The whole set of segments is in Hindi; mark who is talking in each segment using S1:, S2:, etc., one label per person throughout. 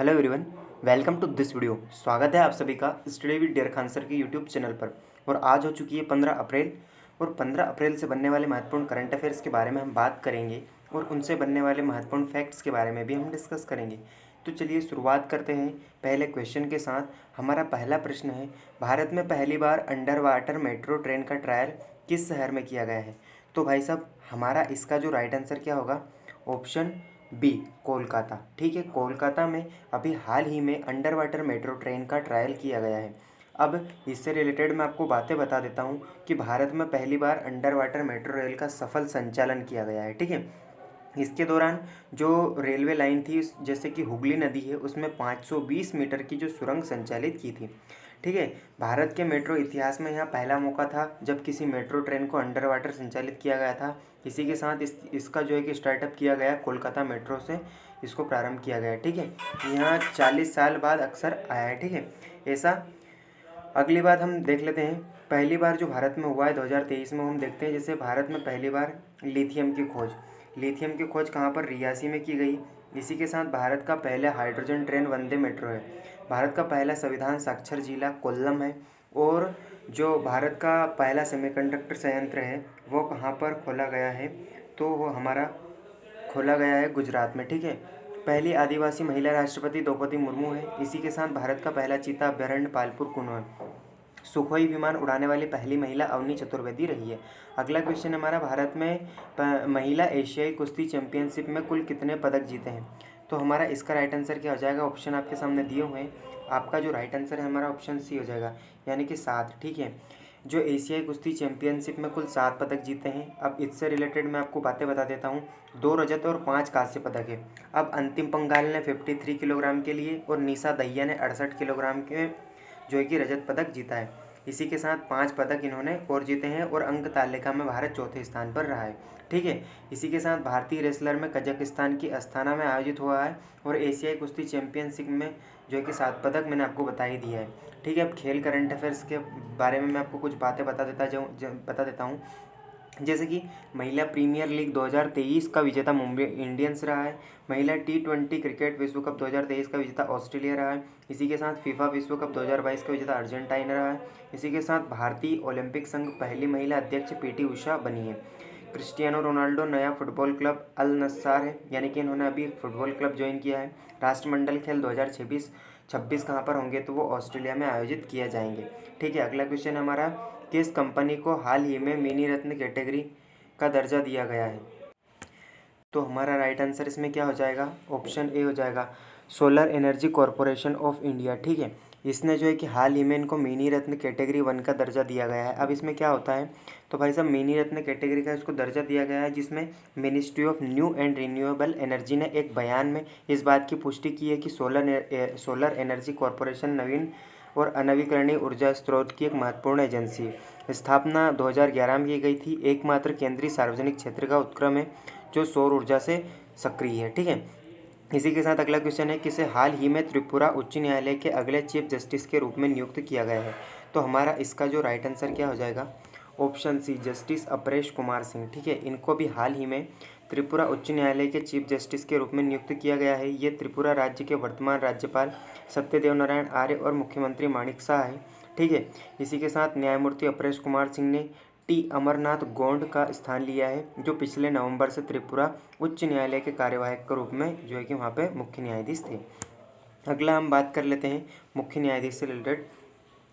S1: Hello everyone, welcome to this video. स्वागत है आप सभी का study with dear Khan sir के यूट्यूब चैनल पर। और आज हो चुकी है 15 अप्रैल और 15 अप्रैल से बनने वाले महत्वपूर्ण करंट अफेयर्स के बारे में हम बात करेंगे और उनसे बनने वाले महत्वपूर्ण फैक्ट्स के बारे में भी हम डिस्कस करेंगे। तो चलिए शुरुआत करते हैं पहले क्वेश्चन के साथ। हमारा पहला प्रश्न है, भारत में पहली बार अंडर वाटर मेट्रो ट्रेन का ट्रायल किस शहर में किया गया है? तो भाई साहब हमारा इसका जो राइट आंसर क्या होगा? Option B, Kolkata. ठीक है, कोलकाता में अभी हाल ही में अंडर वाटर मेट्रो ट्रेन का ट्रायल किया गया है। अब इससे रिलेटेड मैं आपको बातें बता देता हूँ कि भारत में पहली बार अंडर वाटर मेट्रो रेल का सफल संचालन किया गया है। ठीक है, इसके दौरान जो रेलवे लाइन थी, जैसे कि हुगली नदी है, उसमें 520 मीटर की जो सुरंग संचालित की थी। ठीक है, भारत के मेट्रो इतिहास में यह पहला मौका था जब किसी मेट्रो ट्रेन को अंडर वाटर संचालित किया गया था। इसी के साथ इसका जो है कि स्टार्टअप किया गया कोलकाता मेट्रो से इसको प्रारंभ किया गया। ठीक है, यहाँ 40 साल बाद अक्सर आया है। ठीक है, ऐसा। अगली बात हम देख लेते हैं, पहली बार जो भारत में हुआ है 2023 में, हम देखते हैं जैसे भारत में पहली बार लिथियम की खोज कहाँ पर? रियासी में की गई। इसी के साथ भारत का पहला हाइड्रोजन ट्रेन वंदे मेट्रो है। भारत का पहला संविधान साक्षर जिला कोल्लम है। और जो भारत का पहला सेमीकंडक्टर संयंत्र है वो कहाँ पर खोला गया है? तो वो हमारा खोला गया है गुजरात में। ठीक है, पहली आदिवासी महिला राष्ट्रपति द्रौपदी मुर्मू है। इसी के साथ भारत का पहला चीता अभ्यारण्य पालपुर कुनो है। सुखोई विमान उड़ाने वाली पहली महिला अवनी चतुर्वेदी रही है। अगला क्वेश्चन हमारा, भारत में महिला एशियाई कुश्ती चैंपियनशिप में कुल कितने पदक जीते हैं? तो हमारा इसका राइट आंसर क्या हो जाएगा? ऑप्शन आपके सामने दिए हुए हैं। आपका जो राइट आंसर है हमारा ऑप्शन सी हो जाएगा, यानी कि 7। ठीक है, जो एशियाई कुश्ती चैंपियनशिप में कुल 7 पदक जीते हैं। अब इससे रिलेटेड मैं आपको बातें बता देता हूँ। 2 रजत और 5 कांस्य पदक है। अब अंतिम पंगाल ने 53 किलोग्राम के लिए और निशा दहिया ने 68 किलोग्राम के जो है कि रजत पदक जीता है। इसी के साथ 5 पदक इन्होंने और जीते हैं और अंक तालिका में भारत चौथे स्थान पर रहा है। ठीक है, इसी के साथ भारतीय रेसलर में कजाकिस्तान की अस्ताना में आयोजित हुआ है और एशियाई कुश्ती चैंपियनशिप में जो है कि 7 पदक मैंने आपको बता ही दिया है। ठीक है, अब खेल करंट अफेयर्स के बारे में मैं आपको कुछ बातें बता देता हूँ। जैसे कि महिला प्रीमियर लीग 2023 का विजेता मुंबई इंडियंस रहा है। महिला T20 क्रिकेट विश्व कप 2023 का विजेता ऑस्ट्रेलिया रहा है। इसी के साथ फीफा विश्व कप 2022 का विजेता अर्जेंटीना रहा है। इसी के साथ भारतीय ओलंपिक संघ पहली महिला अध्यक्ष PT उषा बनी है। क्रिस्टियानो रोनाल्डो नया फुटबॉल क्लब अल नस्सार है, यानी कि इन्होंने अभी फुटबॉल क्लब ज्वाइन किया है। राष्ट्रमंडल खेल 2026 कहाँ पर होंगे? तो वो ऑस्ट्रेलिया में आयोजित किए जाएंगे। ठीक है, अगला क्वेश्चन हमारा, किस कंपनी को हाल ही में मिनी रत्न कैटेगरी का दर्जा दिया गया है? तो हमारा राइट आंसर इसमें क्या हो जाएगा? ऑप्शन ए हो जाएगा, solar energy corporation of India. ठीक है, इसने जो है कि हाल ही में इनको मिनी रत्न कैटेगरी 1 का दर्जा दिया गया है। अब इसमें क्या होता है? तो भाई साहब मिनी रत्न कैटेगरी का इसको दर्जा दिया गया है, जिसमें ministry of new and renewable energy ने एक बयान में इस बात की पुष्टि की है कि सोलर एनर्जी कॉरपोरेशन नवीन और अनवीकरणीय ऊर्जा स्रोत की एक महत्वपूर्ण एजेंसी है। स्थापना 2011 में की गई थी। एकमात्र केंद्रीय सार्वजनिक क्षेत्र का उपक्रम है जो सौर ऊर्जा से सक्रिय है। ठीक है, इसी के साथ अगला क्वेश्चन है, किसे हाल ही में त्रिपुरा उच्च न्यायालय के अगले चीफ जस्टिस के रूप में नियुक्त किया गया है? तो हमारा इसका जो राइट आंसर क्या हो जाएगा? Option C, justice Aparesh Kumar Singh. ठीक है, इनको भी हाल ही में त्रिपुरा उच्च न्यायालय के चीफ जस्टिस के रूप में नियुक्त किया गया है। ये त्रिपुरा राज्य के वर्तमान राज्यपाल सत्यदेव नारायण आर्य और मुख्यमंत्री माणिक शाह है। ठीक है, इसी के साथ न्यायमूर्ति अपरेश कुमार सिंह ने टी अमरनाथ गोंड का स्थान लिया है, जो पिछले नवंबर से त्रिपुरा उच्च न्यायालय के कार्यवाहक के रूप में जो है कि वहाँ पे मुख्य न्यायाधीश थे। अगला हम बात कर लेते हैं मुख्य न्यायाधीश से रिलेटेड।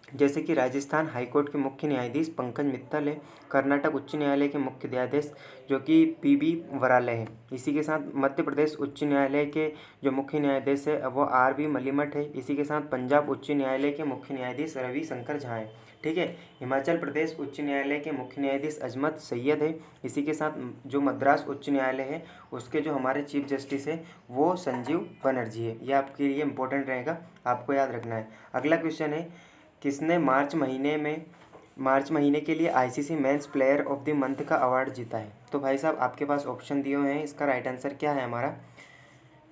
S1: जैसे कि राजस्थान हाईकोर्ट के मुख्य न्यायाधीश पंकज मित्तल है। कर्नाटक उच्च न्यायालय के मुख्य न्यायाधीश जो कि PB वराले हैं। इसी के साथ मध्य प्रदेश उच्च न्यायालय के जो मुख्य न्यायाधीश है वो RB मलिमठ है। इसी के साथ पंजाब उच्च न्यायालय के मुख्य न्यायाधीश रवि शंकर झा हैं। ठीक है, हिमाचल प्रदेश उच्च न्यायालय के मुख्य न्यायाधीश अजमत सैयद है। इसी के साथ जो मद्रास उच्च न्यायालय है उसके जो हमारे चीफ जस्टिस है वो संजीव बनर्जी है। ये आपके लिए इंपॉर्टेंट रहेगा, आपको याद रखना है। अगला क्वेश्चन है, किसने मार्च महीने के लिए ICC mains player of the month का अवार्ड जीता है? तो भाई साहब आपके पास ऑप्शन दिए हुए हैं, इसका राइट आंसर क्या है हमारा?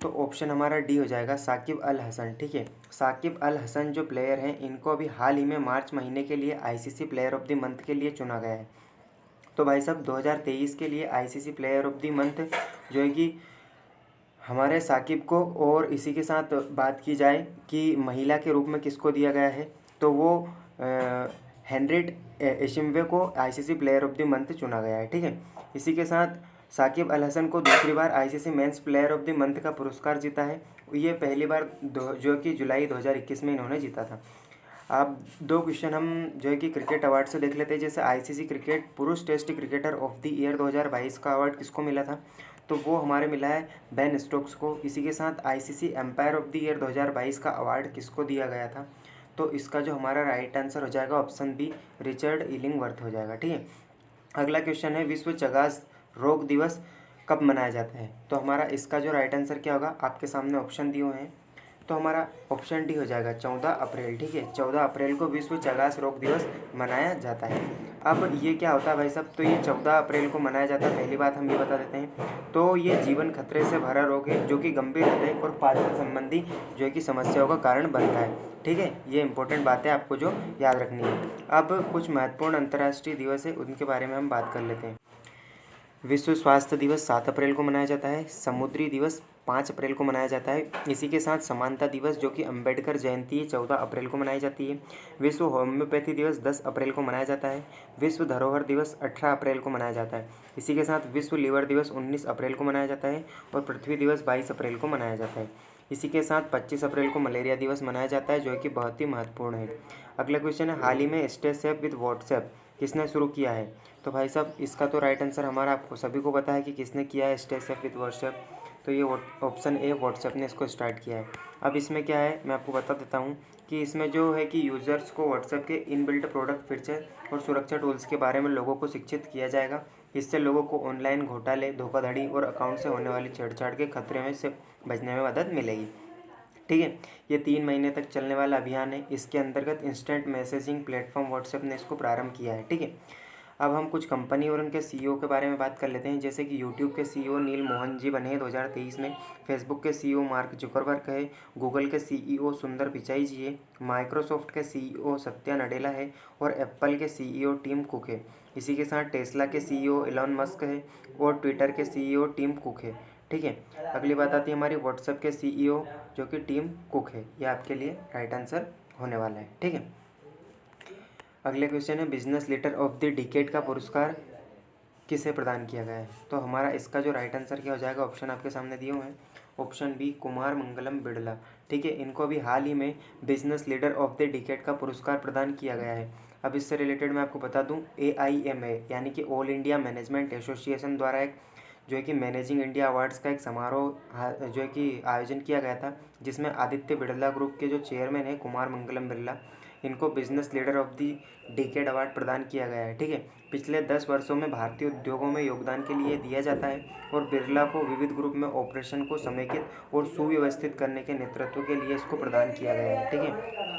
S1: तो ऑप्शन हमारा डी हो जाएगा, साकिब अल हसन। ठीक है, साकिब अल हसन जो प्लेयर हैं इनको अभी हाल ही में मार्च महीने के लिए ICC player of the month के लिए चुना गया है। तो भाई साहब 2023 के लिए ICC player of the month जो है कि हमारे साकिब को, और इसी के साथ बात की जाए कि महिला के रूप में किसको दिया गया है, तो वो हेनरिट एशिम्वे को ICC player of the month चुना गया है। ठीक है, इसी के साथ साकिब अल हसन को दूसरी बार ICC men's player of the month का पुरस्कार जीता है। ये पहली बार जो कि जुलाई 2021 में इन्होंने जीता था। अब दो क्वेश्चन हम जो है कि क्रिकेट अवार्ड से देख लेते हैं। जैसे आईसीसी क्रिकेट पुरुष test cricketer of the year 2022 का अवार्ड किसको मिला था, तो वो हमारे मिला है बेन स्टोक्स को। इसी के साथ ICC umpire of the year 2022 का अवार्ड किसको दिया गया था, तो इसका जो हमारा राइट आंसर हो जाएगा ऑप्शन बी, रिचर्ड इलिंगवर्थ हो जाएगा। ठीक है, अगला क्वेश्चन है विश्व चगास रोग दिवस कब मनाया जाता है, तो हमारा इसका जो राइट आंसर क्या होगा, आपके सामने ऑप्शन दिए हुए हैं, तो हमारा ऑप्शन डी हो जाएगा 14 अप्रैल। ठीक है, 14 अप्रैल को विश्व चगास रोग दिवस मनाया जाता है। अब ये क्या होता है भाई साहब, तो ये 14 अप्रैल को मनाया जाता है। पहली बात हम ये बता देते हैं, तो ये जीवन खतरे से भरा रोग है जो कि गंभीर हृदय और पाचन संबंधी जो है कि समस्याओं का कारण बनता है। ठीक है, ये इंपॉर्टेंट बात है, आपको जो याद रखनी है। अब कुछ महत्वपूर्ण अंतर्राष्ट्रीय दिवस है, उनके बारे में हम बात कर लेते हैं। विश्व स्वास्थ्य दिवस 7 अप्रैल को मनाया जाता है। समुद्री दिवस 5 अप्रैल को मनाया जाता है। इसी के साथ समानता दिवस जो कि अंबेडकर जयंती 14 अप्रैल को मनाई जाती है। विश्व होम्योपैथी दिवस 10 अप्रैल को मनाया जाता है। विश्व धरोहर दिवस 18 अप्रैल को मनाया जाता है। इसी के साथ विश्व लीवर दिवस 19 अप्रैल को मनाया जाता है और पृथ्वी दिवस 22 अप्रैल को मनाया जाता है। इसी के साथ 25 अप्रैल को मलेरिया दिवस मनाया जाता है, जो कि बहुत ही महत्वपूर्ण है। अगला क्वेश्चन है, हाल ही में स्टे सेफ विद व्हाट्सएप किसने शुरू किया है, तो भाई साहब इसका तो राइट आंसर हमारा आपको सभी को पता है कि किसने किया है स्टे सेफ विद व्हाट्सएप, तो ये ऑप्शन ए, व्हाट्सएप ने इसको स्टार्ट किया है। अब इसमें क्या है, मैं आपको बता देता हूँ कि इसमें जो है कि यूज़र्स को व्हाट्सएप के इनबिल्ट प्रोडक्ट फीचर और सुरक्षा टूल्स के बारे में लोगों को शिक्षित किया जाएगा। इससे लोगों को ऑनलाइन घोटाले, धोखाधड़ी और अकाउंट से होने वाली छेड़छाड़ के खतरे में से बचने में मदद मिलेगी। ठीक है, ये 3 महीने तक चलने वाला अभियान है। इसके अंतर्गत इंस्टेंट मैसेजिंग प्लेटफॉर्म व्हाट्सएप ने इसको प्रारंभ किया है। ठीक है, अब हम कुछ कंपनी और उनके सीईओ के बारे में बात कर लेते हैं। जैसे कि यूट्यूब के सीईओ नील मोहन जी बने हैं 2023 में। फेसबुक के सीईओ मार्क जुकरबर्ग है। गूगल के सीईओ सुंदर पिचाई जी है। माइक्रोसॉफ्ट के सीईओ सत्या नडेला है और एप्पल के सीईओ टिम कुक है। इसी के साथ टेस्ला के सीईओ एलन मस्क है और ट्विटर के सीईओ टिम कुक है। ठीक है, अगली बात आती है हमारी व्हाट्सएप के सीईओ जो कि टिम कुक है। यह आपके लिए राइट आंसर होने वाला है। ठीक है, अगले क्वेश्चन है, business leader of the decade का पुरस्कार किसे प्रदान किया गया है, तो हमारा इसका जो राइट आंसर क्या हो जाएगा, ऑप्शन आपके सामने दिए हुए हैं। Option B, Kumar Mangalam Birla. ठीक है, इनको अभी हाल ही में business leader of the decade का पुरस्कार प्रदान किया गया है। अब इससे रिलेटेड मैं आपको बता दूं, AIMA यानी कि ऑल इंडिया मैनेजमेंट एसोसिएशन द्वारा एक जो है कि मैनेजिंग इंडिया अवार्ड्स का एक समारोह जो है कि आयोजन किया गया था, जिसमें आदित्य बिड़ला ग्रुप के जो चेयरमैन है कुमार मंगलम बिड़ला, इनको business leader of the decade award प्रदान किया गया है। ठीक है, पिछले 10 वर्षों में भारतीय उद्योगों में योगदान के लिए दिया जाता है और बिरला को विविध ग्रुप में ऑपरेशन को समेकित और सुव्यवस्थित करने के नेतृत्व के लिए इसको प्रदान किया गया है। ठीक है,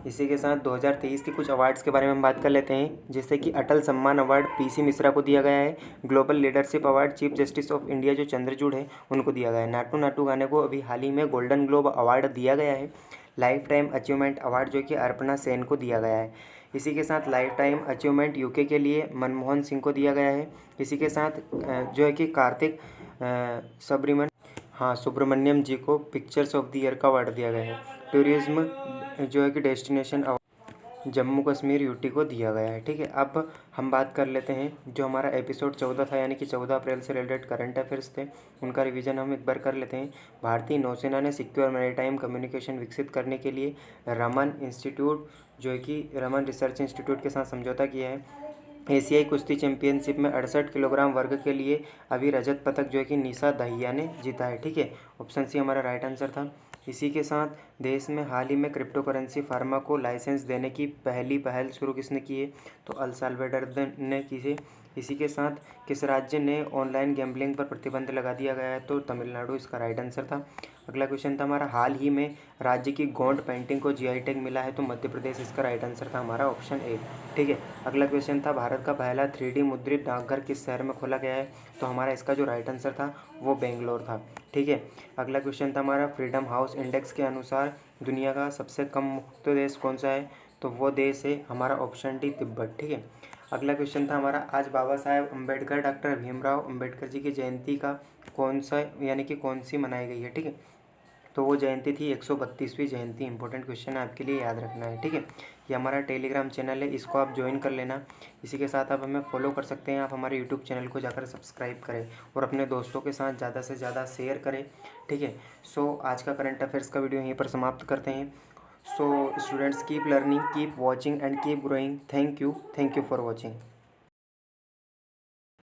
S1: इसी के साथ 2023 के कुछ अवार्ड्स के बारे में हम बात कर लेते हैं। जैसे कि अटल सम्मान अवार्ड PC मिश्रा को दिया गया है। Global leadership award chief justice of India जो चंद्रचूड़ है उनको दिया गया है। नाटू नाटू गाने को अभी हाल ही में गोल्डन ग्लोब अवार्ड दिया गया है। लाइफ टाइम अचीवमेंट अवार्ड जो कि अर्पणा सेन को दिया गया है। इसी के साथ लाइफ टाइम अचीवमेंट UK के लिए मनमोहन सिंह को दिया गया है। इसी के साथ जो है कि कार्तिक सुब्रमण्यम जी को पिक्चर्स ऑफ द ईयर का अवार्ड दिया गया है। टूरिज्म जो है कि डेस्टिनेशन जम्मू कश्मीर UT को दिया गया है। ठीक है, अब हम बात कर लेते हैं जो हमारा एपिसोड 14 था, यानी कि 14 अप्रैल से रिलेटेड करंट अफेयर्स थे, उनका रिवीजन हम एक बार कर लेते हैं। भारतीय नौसेना ने सिक्योर मैरीटाइम कम्युनिकेशन विकसित करने के लिए रमन इंस्टीट्यूट जो है कि रमन रिसर्च इंस्टीट्यूट के साथ समझौता किया है। एशियाई कुश्ती चैंपियनशिप में 68 किलोग्राम वर्ग के लिए अभी रजत पदक जो है कि निशा दहिया ने जीता है। ठीक है, ऑप्शन सी हमारा राइट आंसर था। इसी के साथ देश में हाल ही में क्रिप्टो करेंसी फार्मा को लाइसेंस देने की पहली पहल शुरू किसने की है, तो अल साल्वाडोर ने की है। इसी के साथ किस राज्य ने ऑनलाइन गैम्बलिंग पर प्रतिबंध लगा दिया गया है, तो तमिलनाडु इसका राइट आंसर था। अगला क्वेश्चन था हमारा, हाल ही में राज्य की गोंड पेंटिंग को GI टैग मिला है, तो मध्य प्रदेश इसका राइट आंसर था हमारा ऑप्शन ए। ठीक है, अगला क्वेश्चन था, भारत का पहला 3D मुद्रित डाकघर किस शहर में खोला गया है, तो हमारा इसका जो राइट आंसर था वो बेंगलोर था। ठीक है, अगला क्वेश्चन था हमारा, फ्रीडम हाउस इंडेक्स के अनुसार दुनिया का सबसे कम मुक्त देश कौन सा है, तो वो देश है हमारा ऑप्शन डी, तिब्बत। ठीक है, अगला क्वेश्चन था हमारा, आज बाबा साहेब अम्बेडकर डॉक्टर भीमराव अम्बेडकर जी की जयंती का कौन सा यानी कि कौन सी मनाई गई है, ठीक है। तो वो जयंती थी 132वीं जयंती। इंपॉर्टेंट क्वेश्चन है, आपके लिए याद रखना है, ठीक है। ये हमारा टेलीग्राम चैनल है, इसको आप ज्वाइन कर लेना। इसी के साथ आप हमें फॉलो कर सकते हैं, आप हमारे यूट्यूब चैनल को जाकर सब्सक्राइब करें और अपने दोस्तों के साथ ज़्यादा से ज़्यादा शेयर करें, ठीक है। सो आज का करंट अफेयर्स का वीडियो यहीं पर समाप्त करते हैं। So students, keep learning, keep watching and keep growing. Thank you for watching.